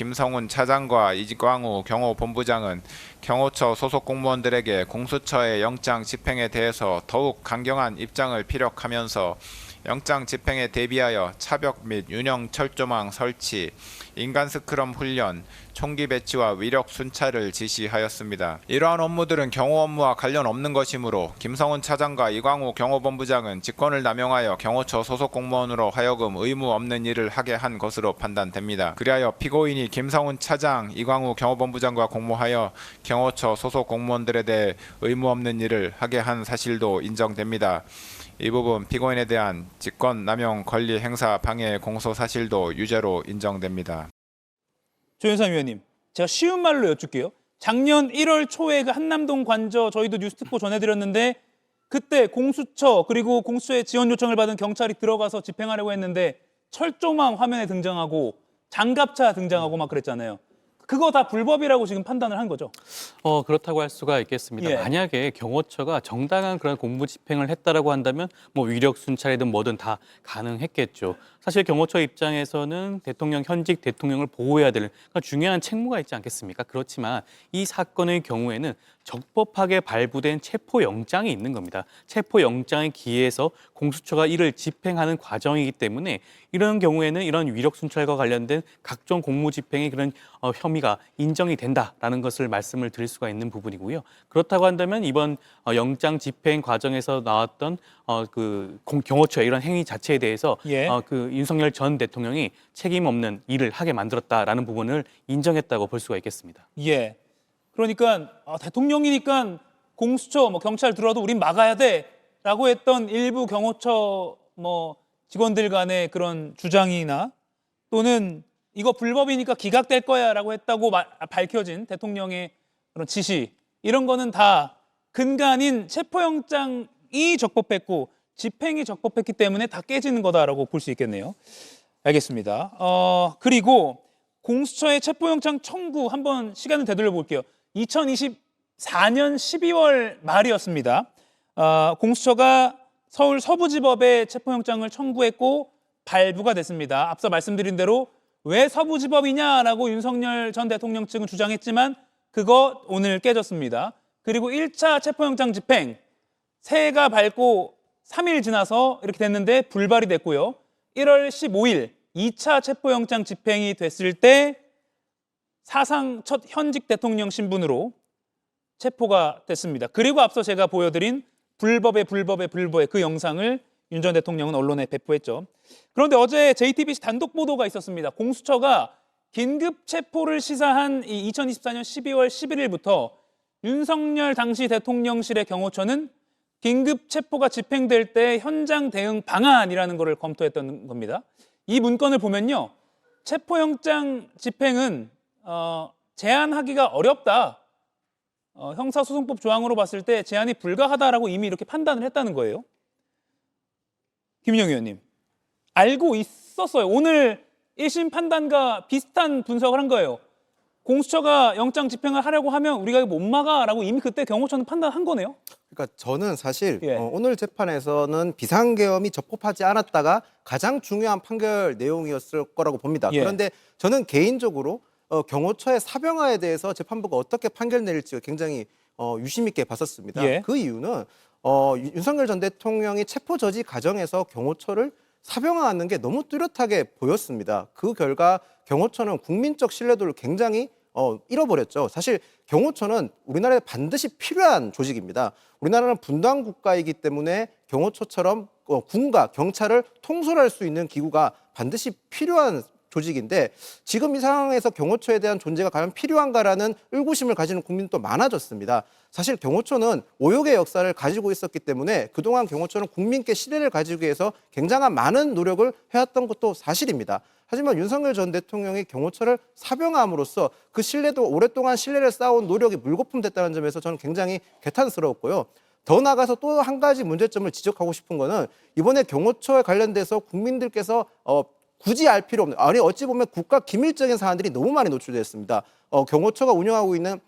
김성훈 차장과 이광우 경호본부장은 경호처 소속 공무원들에게 공수처의 영장 집행에 대해서 더욱 강경한 입장을 피력하면서 영장 집행에 대비하여 차벽 및 윤형 철조망 설치, 인간 스크럼 훈련, 총기 배치와 위력 순찰을 지시하였습니다. 이러한 업무들은 경호 업무와 관련 없는 것이므로 김성훈 차장과 이광우 경호본부장은 직권을 남용하여 경호처 소속 공무원으로 하여금 의무 없는 일을 하게 한 것으로 판단됩니다. 그리하여 피고인이 김성훈 차장, 이광우 경호본부장과 공모하여 경호처 소속 공무원들에 대해 의무 없는 일을 하게 한 사실도 인정됩니다. 이 부분 피고인에 대한 직권 남용 권리 행사 방해 공소 사실도 유죄로 인정됩니다. 조현상 위원님, 제가 쉬운 말로 여쭙게요. 작년 1월 초에 그 한남동 관저 저희도 뉴스특보 전해드렸는데 그때 공수처 그리고 공수처의 지원 요청을 받은 경찰이 들어가서 집행하려고 했는데 철조망 화면에 등장하고 장갑차 등장하고 막 그랬잖아요. 그거 다 불법이라고 지금 판단을 한 거죠? 그렇다고 할 수가 있겠습니다. 예. 만약에 경호처가 정당한 그런 공무 집행을 했다라고 한다면 뭐 위력 순찰이든 뭐든 다 가능했겠죠. 사실 경호처 입장에서는 현직 대통령을 보호해야 될 중요한 책무가 있지 않겠습니까? 그렇지만 이 사건의 경우에는 적법하게 발부된 체포영장이 있는 겁니다. 체포영장에 기해서 공수처가 이를 집행하는 과정이기 때문에 이런 경우에는 이런 위력 순찰과 관련된 각종 공무 집행의 그런 혐의가 인정이 된다라는 것을 말씀을 드릴 수가 있는 부분이고요. 그렇다고 한다면 이번 영장 집행 과정에서 나왔던 경호처의 이런 행위 자체에 대해서 예. 윤석열 전 대통령이 책임 없는 일을 하게 만들었다라는 부분을 인정했다고 볼 수가 있겠습니다. 예. 그러니까 대통령이니까 공수처, 경찰 들어도 우린 막아야 돼라고 했던 일부 경호처 직원들 간의 그런 주장이나 또는 이거 불법이니까 기각될 거야라고 했다고 밝혀진 대통령의 그런 지시 이런 거는 다 근간인 체포영장이 적법했고 집행이 적법했기 때문에 다 깨지는 거다라고 볼 수 있겠네요. 알겠습니다. 그리고 공수처의 체포영장 청구 한번 시간을 되돌려 볼게요. 2024년 12월 말이었습니다. 공수처가 서울 서부지법에 체포영장을 청구했고 발부가 됐습니다. 앞서 말씀드린 대로 왜 서부지법이냐라고 윤석열 전 대통령 측은 주장했지만 그거 오늘 깨졌습니다. 그리고 1차 체포영장 집행 새해가 밝고 3일 지나서 이렇게 됐는데 불발이 됐고요. 1월 15일 2차 체포영장 집행이 됐을 때 사상 첫 현직 대통령 신분으로 체포가 됐습니다. 그리고 앞서 제가 보여드린 불법의 그 영상을 윤 전 대통령은 언론에 배포했죠. 그런데 어제 JTBC 단독 보도가 있었습니다. 공수처가 긴급 체포를 시사한 2024년 12월 11일부터 윤석열 당시 대통령실의 경호처는 긴급 체포가 집행될 때 현장 대응 방안이라는 것을 검토했던 겁니다. 이 문건을 보면요. 체포영장 집행은 제한하기가 어렵다. 형사소송법 조항으로 봤을 때 제한이 불가하다라고 이미 이렇게 판단을 했다는 거예요. 김인영 의원님, 알고 있었어요. 오늘 1심 판단과 비슷한 분석을 한 거예요. 공수처가 영장 집행을 하려고 하면 우리가 못 막아라고 이미 그때 경호처는 판단한 거네요. 그러니까 저는 사실 예. 오늘 재판에서는 비상계엄이 적법하지 않았다가 가장 중요한 판결 내용이었을 거라고 봅니다. 예. 그런데 저는 개인적으로 경호처의 사병화에 대해서 재판부가 어떻게 판결 내릴지 굉장히 유심 있게 봤었습니다. 예. 그 이유는 윤석열 전 대통령이 체포 저지 과정에서 경호처를 사병화하는 게 너무 뚜렷하게 보였습니다. 그 결과 경호처는 국민적 신뢰도를 굉장히 잃어버렸죠. 사실 경호처는 우리나라에 반드시 필요한 조직입니다. 우리나라는 분단 국가이기 때문에 경호처처럼 군과 경찰을 통솔할 수 있는 기구가 반드시 필요한 조직인데 지금 이 상황에서 경호처에 대한 존재가 과연 필요한가라는 의구심을 가지는 국민도 많아졌습니다. 사실 경호처는 오욕의 역사를 가지고 있었기 때문에 그동안 경호처는 국민께 신뢰를 가지기 위해서 굉장한 많은 노력을 해왔던 것도 사실입니다. 하지만 윤석열 전 대통령이 경호처를 사병함으로써 그 신뢰도 오랫동안 신뢰를 쌓아온 노력이 물거품됐다는 점에서 저는 굉장히 개탄스러웠고요. 더 나아가서 또 한 가지 문제점을 지적하고 싶은 거는 이번에 경호처에 관련돼서 국민들께서 굳이 알 필요 없는, 아니 어찌 보면 국가 기밀적인 사안들이 너무 많이 노출됐습니다. 경호처가 운영하고 있는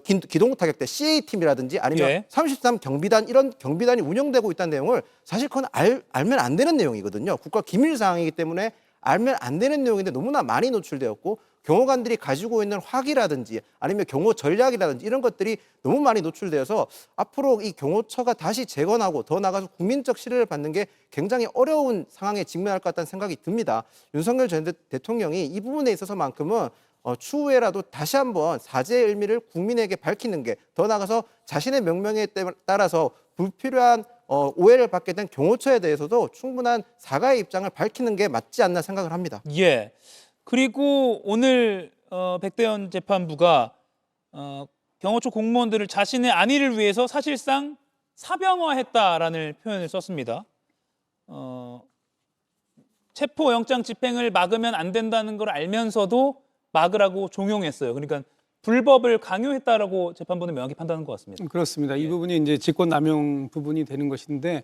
기동 타격대 CA팀이라든지 아니면 예. 33 경비단 이런 경비단이 운영되고 있다는 내용을 사실 그건 알면 안 되는 내용이거든요. 국가 기밀 사항이기 때문에 알면 안 되는 내용인데 너무나 많이 노출되었고 경호관들이 가지고 있는 화기라든지 아니면 경호 전략이라든지 이런 것들이 너무 많이 노출되어서 앞으로 이 경호처가 다시 재건하고 더 나아가서 국민적 신뢰를 받는 게 굉장히 어려운 상황에 직면할 것 같다는 생각이 듭니다. 윤석열 전 대통령이 이 부분에 있어서만큼은 추후에라도 다시 한번 사죄의 의미를 국민에게 밝히는 게 더 나아가서 자신의 명명에 따라서 불필요한 오해를 받게 된 경호처에 대해서도 충분한 사과의 입장을 밝히는 게 맞지 않나 생각을 합니다. 예. 그리고 오늘 백대현 재판부가 경호처 공무원들을 자신의 안위를 위해서 사실상 사병화했다라는 표현을 썼습니다. 체포영장 집행을 막으면 안 된다는 걸 알면서도 막으라고 종용했어요. 그러니까 불법을 강요했다라고 재판부는 명확히 판단한 것 같습니다. 그렇습니다. 이 부분이 이제 직권남용 부분이 되는 것인데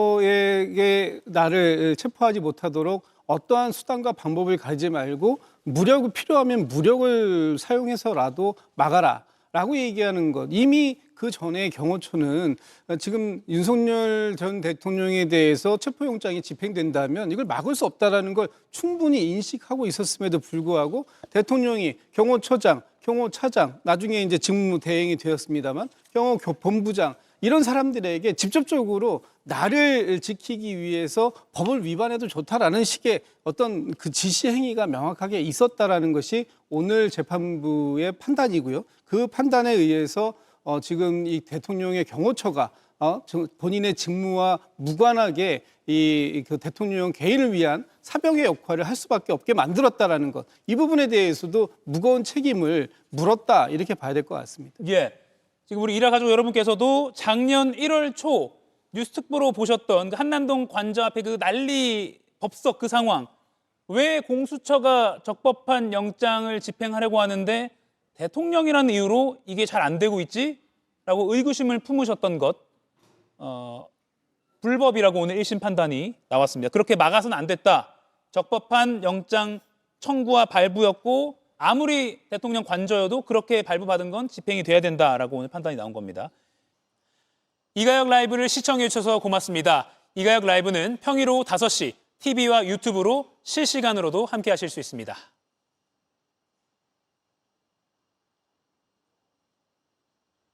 경호처에게 나를 체포하지 못하도록 어떠한 수단과 방법을 가리지 말고 무력을 필요하면 무력을 사용해서라도 막아라라고 얘기하는 것. 이미 그 전에 경호처는 지금 윤석열 전 대통령에 대해서 체포영장이 집행된다면 이걸 막을 수 없다라는 걸 충분히 인식하고 있었음에도 불구하고 대통령이 경호처장, 경호차장, 나중에 이제 직무 대행이 되었습니다만 경호본부장 이런 사람들에게 직접적으로 나를 지키기 위해서 법을 위반해도 좋다라는 식의 어떤 그 지시 행위가 명확하게 있었다라는 것이 오늘 재판부의 판단이고요. 그 판단에 의해서 지금 이 대통령의 경호처가 본인의 직무와 무관하게 그 대통령 개인을 위한 사병의 역할을 할 수밖에 없게 만들었다라는 것. 이 부분에 대해서도 무거운 책임을 물었다 이렇게 봐야 될 것 같습니다. 예. 지금 우리 일화가족 여러분께서도 작년 1월 초 뉴스특보로 보셨던 그 한남동 관저 앞에 그 난리 법석 그 상황. 왜 공수처가 적법한 영장을 집행하려고 하는데 대통령이라는 이유로 이게 잘 안 되고 있지? 라고 의구심을 품으셨던 것. 불법이라고 오늘 1심 판단이 나왔습니다. 그렇게 막아서는 안 됐다. 적법한 영장 청구와 발부였고 아무리 대통령 관저여도 그렇게 발부받은 건 집행이 돼야 된다라고 오늘 판단이 나온 겁니다. 이가혁 라이브를 시청해 주셔서 고맙습니다. 이가혁 라이브는 평일 오후 5시 TV와 유튜브로 실시간으로도 함께 하실 수 있습니다.